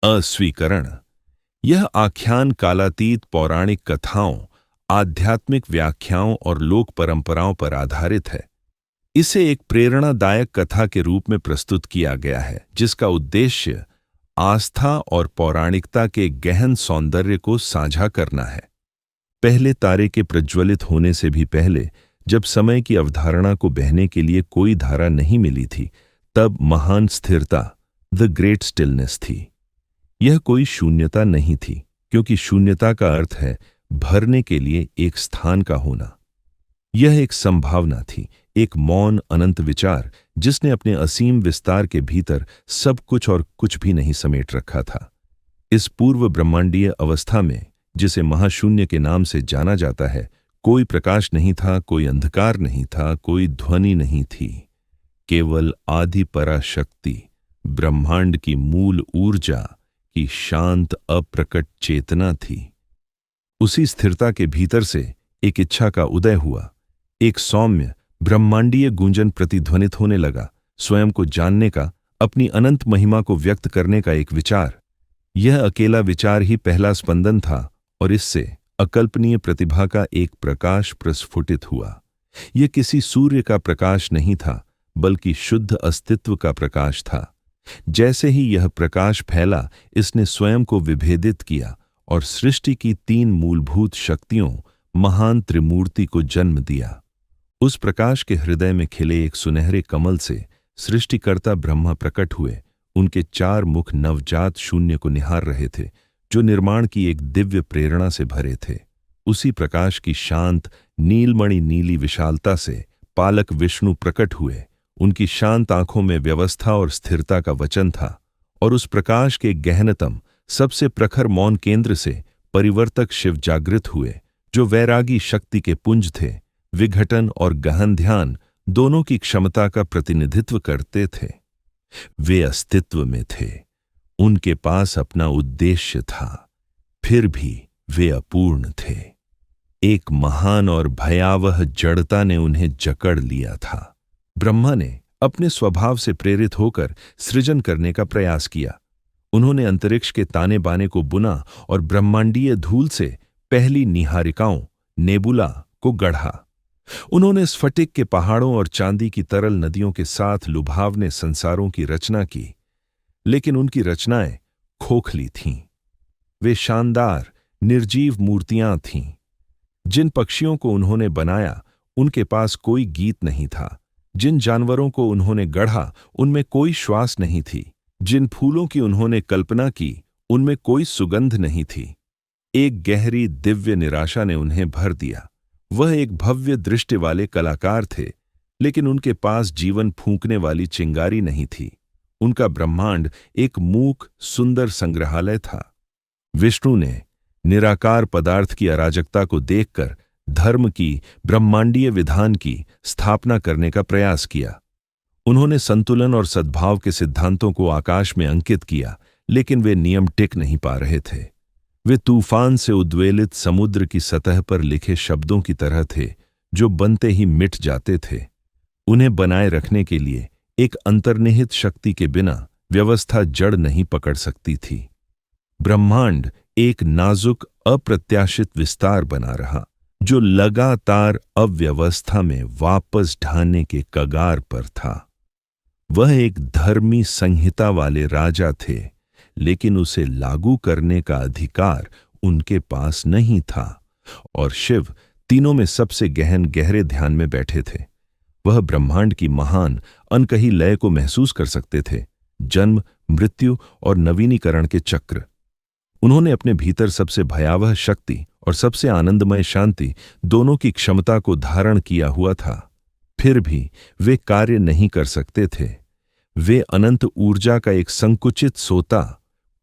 अस्वीकरण। यह आख्यान कालातीत पौराणिक कथाओं, आध्यात्मिक व्याख्याओं और लोक परंपराओं पर आधारित है। इसे एक प्रेरणादायक कथा के रूप में प्रस्तुत किया गया है, जिसका उद्देश्य आस्था और पौराणिकता के गहन सौंदर्य को साझा करना है। पहले तारे के प्रज्वलित होने से भी पहले, जब समय की अवधारणा को बहने के लिए कोई धारा नहीं मिली थी, तब महान स्थिरता, द ग्रेट स्टिलनेस थी। यह कोई शून्यता नहीं थी, क्योंकि शून्यता का अर्थ है भरने के लिए एक स्थान का होना। यह एक संभावना थी, एक मौन अनंत विचार जिसने अपने असीम विस्तार के भीतर सब कुछ और कुछ भी नहीं समेट रखा था। इस पूर्व ब्रह्मांडीय अवस्था में, जिसे महाशून्य के नाम से जाना जाता है, कोई प्रकाश नहीं था, कोई अंधकार नहीं था, कोई ध्वनि नहीं थी। केवल आदि पराशक्ति, ब्रह्मांड की मूल ऊर्जा की शांत अप्रकट चेतना थी। उसी स्थिरता के भीतर से एक इच्छा का उदय हुआ। एक सौम्य ब्रह्मांडीय गूंजन प्रतिध्वनित होने लगा, स्वयं को जानने का, अपनी अनंत महिमा को व्यक्त करने का एक विचार। यह अकेला विचार ही पहला स्पंदन था, और इससे अकल्पनीय प्रतिभा का एक प्रकाश प्रस्फुटित हुआ। यह किसी सूर्य का प्रकाश नहीं था, बल्कि शुद्ध अस्तित्व का प्रकाश था। जैसे ही यह प्रकाश फैला, इसने स्वयं को विभेदित किया और सृष्टि की तीन मूलभूत शक्तियों, महान त्रिमूर्ति को जन्म दिया। उस प्रकाश के हृदय में खिले एक सुनहरे कमल से सृष्टिकर्ता ब्रह्मा प्रकट हुए। उनके चार मुख नवजात शून्य को निहार रहे थे, जो निर्माण की एक दिव्य प्रेरणा से भरे थे। उसी प्रकाश की शांत नीलमणि नीली विशालता से पालक विष्णु प्रकट हुए। उनकी शांत आंखों में व्यवस्था और स्थिरता का वचन था, और उस प्रकाश के गहनतम सबसे प्रखर मौन केंद्र से परिवर्तक शिव जागृत हुए, जो वैरागी शक्ति के पुंज थे। विघटन और गहन ध्यान दोनों की क्षमता का प्रतिनिधित्व करते थे। वे अस्तित्व में थे, उनके पास अपना उद्देश्य था, फिर भी वे अपूर्ण थे। एक महान और भयावह जड़ता ने उन्हें जकड़ लिया था। ब्रह्मा ने अपने स्वभाव से प्रेरित होकर सृजन करने का प्रयास किया। उन्होंने अंतरिक्ष के ताने बाने को बुना और ब्रह्मांडीय धूल से पहली निहारिकाओं, नेबुला, को गढ़ा। उन्होंने स्फटिक के पहाड़ों और चांदी की तरल नदियों के साथ लुभावने संसारों की रचना की, लेकिन उनकी रचनाएं खोखली थीं। वे शानदार निर्जीव मूर्तियां थीं। जिन पक्षियों को उन्होंने बनाया, उनके पास कोई गीत नहीं था। जिन जानवरों को उन्होंने गढ़ा, उनमें कोई श्वास नहीं थी। जिन फूलों की उन्होंने कल्पना की, उनमें कोई सुगंध नहीं थी। एक गहरी दिव्य निराशा ने उन्हें भर दिया। वह एक भव्य दृष्टि वाले कलाकार थे, लेकिन उनके पास जीवन फूंकने वाली चिंगारी नहीं थी। उनका ब्रह्मांड एक मूक सुंदर संग्रहालय था। विष्णु ने निराकार पदार्थ की अराजकता को देखकर धर्म की, ब्रह्मांडीय विधान की स्थापना करने का प्रयास किया। उन्होंने संतुलन और सद्भाव के सिद्धांतों को आकाश में अंकित किया, लेकिन वे नियम टिक नहीं पा रहे थे। वे तूफान से उद्वेलित समुद्र की सतह पर लिखे शब्दों की तरह थे, जो बनते ही मिट जाते थे। उन्हें बनाए रखने के लिए एक अंतर्निहित शक्ति के बिना व्यवस्था जड़ नहीं पकड़ सकती थी। ब्रह्मांड एक नाजुक अप्रत्याशित विस्तार बना रहा, जो लगातार अव्यवस्था में वापस ढाने के कगार पर था। वह एक धर्मी संहिता वाले राजा थे, लेकिन उसे लागू करने का अधिकार उनके पास नहीं था, और शिव तीनों में सबसे गहरे ध्यान में बैठे थे। वह ब्रह्मांड की महान अनकही लय को महसूस कर सकते थे, जन्म, मृत्यु और नवीनीकरण के चक्र। उन्होंने अपने भीतर सबसे भयावह शक्ति और सबसे आनंदमय शांति दोनों की क्षमता को धारण किया हुआ था। फिर भी वे कार्य नहीं कर सकते थे। वे अनंत ऊर्जा का एक संकुचित सोता,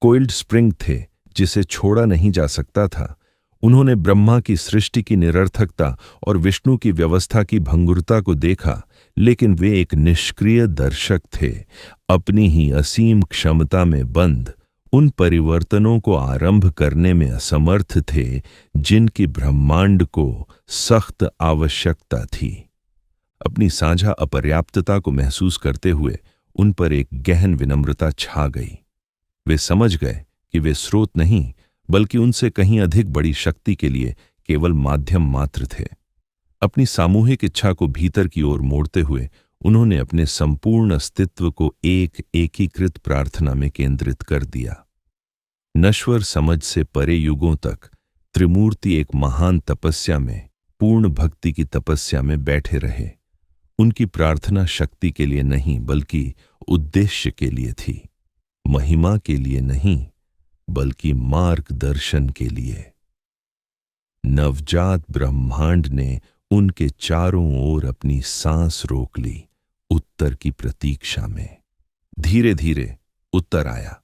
कोइल्ड स्प्रिंग थे, जिसे छोड़ा नहीं जा सकता था। उन्होंने ब्रह्मा की सृष्टि की निरर्थकता और विष्णु की व्यवस्था की भंगुरता को देखा, लेकिन वे एक निष्क्रिय दर्शक थे, अपनी ही असीम क्षमता में बंद, उन परिवर्तनों को आरंभ करने में असमर्थ थे जिनकी ब्रह्मांड को सख्त आवश्यकता थी। अपनी साझा अपर्याप्तता को महसूस करते हुए उन पर एक गहन विनम्रता छा गई। वे समझ गए कि वे स्रोत नहीं बल्कि उनसे कहीं अधिक बड़ी शक्ति के लिए केवल माध्यम मात्र थे। अपनी सामूहिक इच्छा को भीतर की ओर मोड़ते हुए उन्होंने अपने संपूर्ण अस्तित्व को एक एकीकृत प्रार्थना में केंद्रित कर दिया। नश्वर समझ से परे युगों तक त्रिमूर्ति एक महान तपस्या में, पूर्ण भक्ति की तपस्या में बैठे रहे। उनकी प्रार्थना शक्ति के लिए नहीं बल्कि उद्देश्य के लिए थी, महिमा के लिए नहीं बल्कि मार्गदर्शन के लिए। नवजात ब्रह्मांड ने उनके चारों ओर अपनी सांस रोक ली, उत्तर की प्रतीक्षा में। धीरे धीरे उत्तर आया।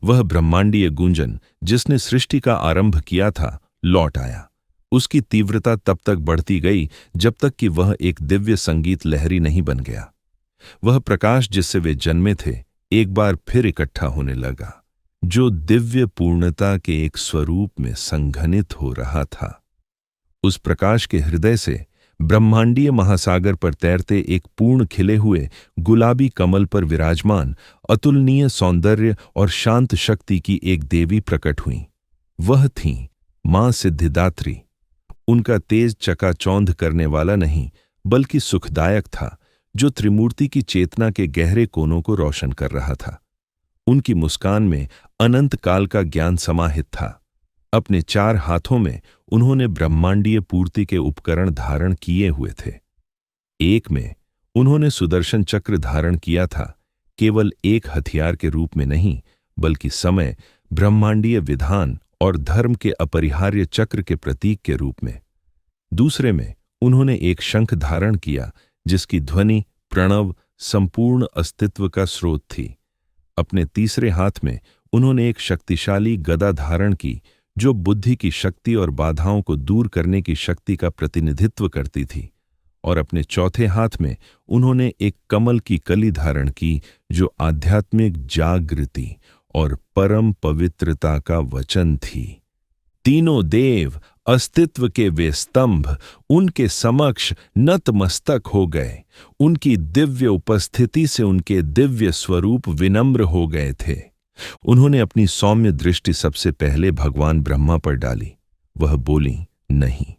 वह ब्रह्मांडीय गूंजन जिसने सृष्टि का आरंभ किया था लौट आया। उसकी तीव्रता तब तक बढ़ती गई जब तक कि वह एक दिव्य संगीत लहरी नहीं बन गया। वह प्रकाश जिससे वे जन्मे थे एक बार फिर इकट्ठा होने लगा, जो दिव्य पूर्णता के एक स्वरूप में संघनित हो रहा था। उस प्रकाश के हृदय से ब्रह्मांडीय महासागर पर तैरते एक पूर्ण खिले हुए गुलाबी कमल पर विराजमान अतुलनीय सौंदर्य और शांत शक्ति की एक देवी प्रकट हुई। वह थीं मां सिद्धिदात्री। उनका तेज चकाचौंध करने वाला नहीं बल्कि सुखदायक था, जो त्रिमूर्ति की चेतना के गहरे कोनों को रोशन कर रहा था। उनकी मुस्कान में अनंत काल का ज्ञान समाहित था। अपने 4 हाथों में उन्होंने ब्रह्मांडीय पूर्ति के उपकरण धारण किए हुए थे। एक में उन्होंने सुदर्शन चक्र धारण किया था, केवल एक हथियार के रूप में नहीं बल्कि समय, ब्रह्मांडीय विधान और धर्म के अपरिहार्य चक्र के प्रतीक के रूप में। दूसरे में उन्होंने एक शंख धारण किया जिसकी ध्वनि प्रणव संपूर्ण अस्तित्व का स्रोत थी। अपने तीसरे हाथ में उन्होंने एक शक्तिशाली गदा धारण की जो बुद्धि की शक्ति और बाधाओं को दूर करने की शक्ति का प्रतिनिधित्व करती थी, और अपने चौथे हाथ में उन्होंने एक कमल की कली धारण की जो आध्यात्मिक जागृति और परम पवित्रता का वचन थी। तीनों देव, अस्तित्व के वे स्तंभ, उनके समक्ष नतमस्तक हो गए। उनकी दिव्य उपस्थिति से उनके दिव्य स्वरूप विनम्र हो गए थे। उन्होंने अपनी सौम्य दृष्टि सबसे पहले भगवान ब्रह्मा पर डाली। वह बोली नहीं।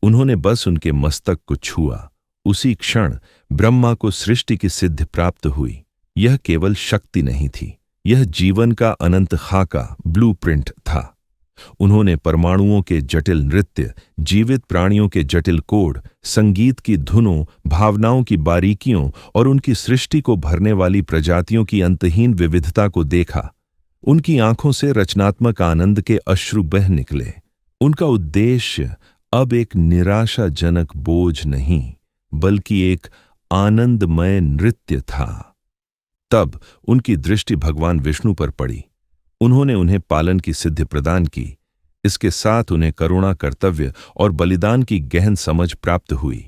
उन्होंने बस उनके मस्तक को छुआ। उसी क्षण ब्रह्मा को सृष्टि की सिद्धि प्राप्त हुई। यह केवल शक्ति नहीं थी, यह जीवन का अनंत खाका, ब्लूप्रिंट था। उन्होंने परमाणुओं के जटिल नृत्य, जीवित प्राणियों के जटिल कोड, संगीत की धुनों, भावनाओं की बारीकियों और उनकी सृष्टि को भरने वाली प्रजातियों की अंतहीन विविधता को देखा। उनकी आंखों से रचनात्मक आनंद के अश्रु बह निकले। उनका उद्देश्य अब एक निराशाजनक बोझ नहीं बल्कि एक आनंदमय नृत्य था। तब उनकी दृष्टि भगवान विष्णु पर पड़ी। उन्होंने उन्हें पालन की सिद्धि प्रदान की। इसके साथ उन्हें करुणा, कर्तव्य और बलिदान की गहन समझ प्राप्त हुई।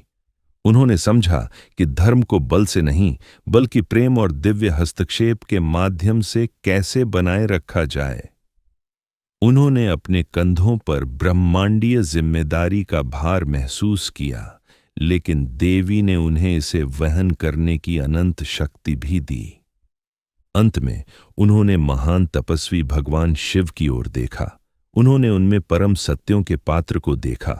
उन्होंने समझा कि धर्म को बल से नहीं बल्कि प्रेम और दिव्य हस्तक्षेप के माध्यम से कैसे बनाए रखा जाए। उन्होंने अपने कंधों पर ब्रह्मांडीय जिम्मेदारी का भार महसूस किया, लेकिन देवी ने उन्हें इसे वहन करने की अनंत शक्ति भी दी। अंत में उन्होंने महान तपस्वी भगवान शिव की ओर देखा। उन्होंने उनमें परम सत्यों के पात्र को देखा।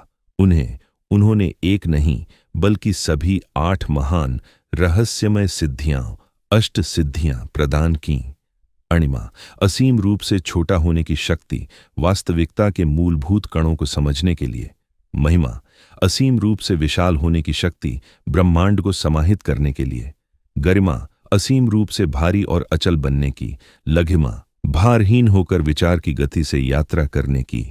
उन्होंने एक नहीं बल्कि सभी 8 महान रहस्यमय सिद्धियां, अष्ट सिद्धियां प्रदान कीं। अणिमा, असीम रूप से छोटा होने की शक्ति, वास्तविकता के मूलभूत कणों को समझने के लिए। महिमा, असीम रूप से विशाल होने की शक्ति, ब्रह्मांड को समाहित करने के लिए। गरिमा, असीम रूप से भारी और अचल बनने की। लघिमा, भारहीन होकर विचार की गति से यात्रा करने की।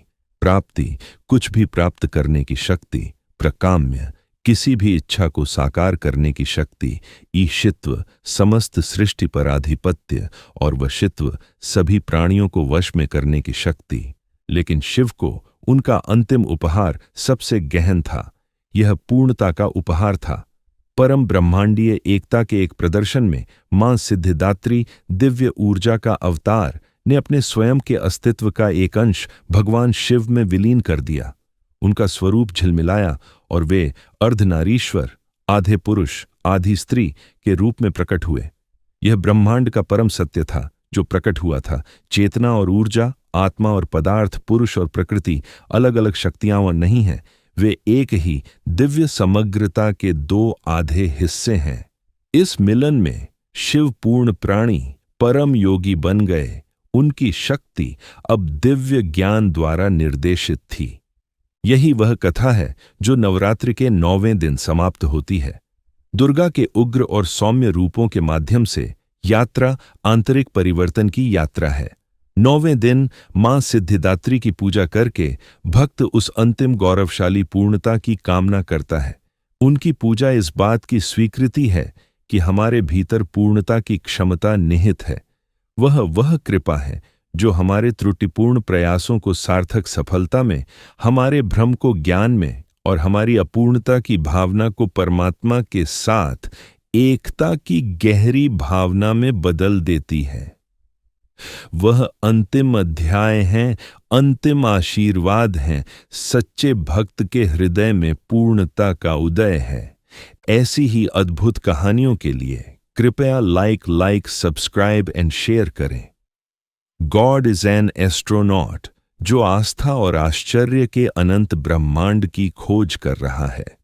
प्राप्ति, कुछ भी प्राप्त करने की शक्ति। प्रकाम्य, किसी भी इच्छा को साकार करने की शक्ति। ईशित्व, समस्त सृष्टि पर आधिपत्य और वशित्व, सभी प्राणियों को वश में करने की शक्ति। लेकिन शिव को उनका अंतिम उपहार सबसे गहन था। यह पूर्णता का उपहार था। परम ब्रह्मांडीय एकता के एक प्रदर्शन में मां सिद्धिदात्री, दिव्य ऊर्जा का अवतार, ने अपने स्वयं के अस्तित्व का एक अंश भगवान शिव में विलीन कर दिया। उनका स्वरूप झिलमिलाया और वे अर्धनारीश्वर, आधे पुरुष, आधी स्त्री के रूप में प्रकट हुए। यह ब्रह्मांड का परम सत्य था जो प्रकट हुआ था। चेतना और ऊर्जा, आत्मा और पदार्थ, पुरुष और प्रकृति अलग अलग शक्तियां और नहीं हैं, वे एक ही दिव्य समग्रता के दो आधे हिस्से हैं। इस मिलन में शिव पूर्ण प्राणी परम योगी बन गए। उनकी शक्ति अब दिव्य ज्ञान द्वारा निर्देशित थी। यही वह कथा है जो नवरात्रि के 9वें दिन समाप्त होती है। दुर्गा के उग्र और सौम्य रूपों के माध्यम से यात्रा आंतरिक परिवर्तन की यात्रा है। 9वें दिन मां सिद्धिदात्री की पूजा करके भक्त उस अंतिम गौरवशाली पूर्णता की कामना करता है। उनकी पूजा इस बात की स्वीकृति है कि हमारे भीतर पूर्णता की क्षमता निहित है। वह कृपा है जो हमारे त्रुटिपूर्ण प्रयासों को सार्थक सफलता में, हमारे भ्रम को ज्ञान में और हमारी अपूर्णता की भावना को परमात्मा के साथ एकता की गहरी भावना में बदल देती है। वह अंतिम अध्याय हैं, अंतिम आशीर्वाद हैं, सच्चे भक्त के हृदय में पूर्णता का उदय है। ऐसी ही अद्भुत कहानियों के लिए कृपया लाइक, सब्सक्राइब एंड शेयर करें। गॉड इज एन एस्ट्रोनॉट जो आस्था और आश्चर्य के अनंत ब्रह्मांड की खोज कर रहा है।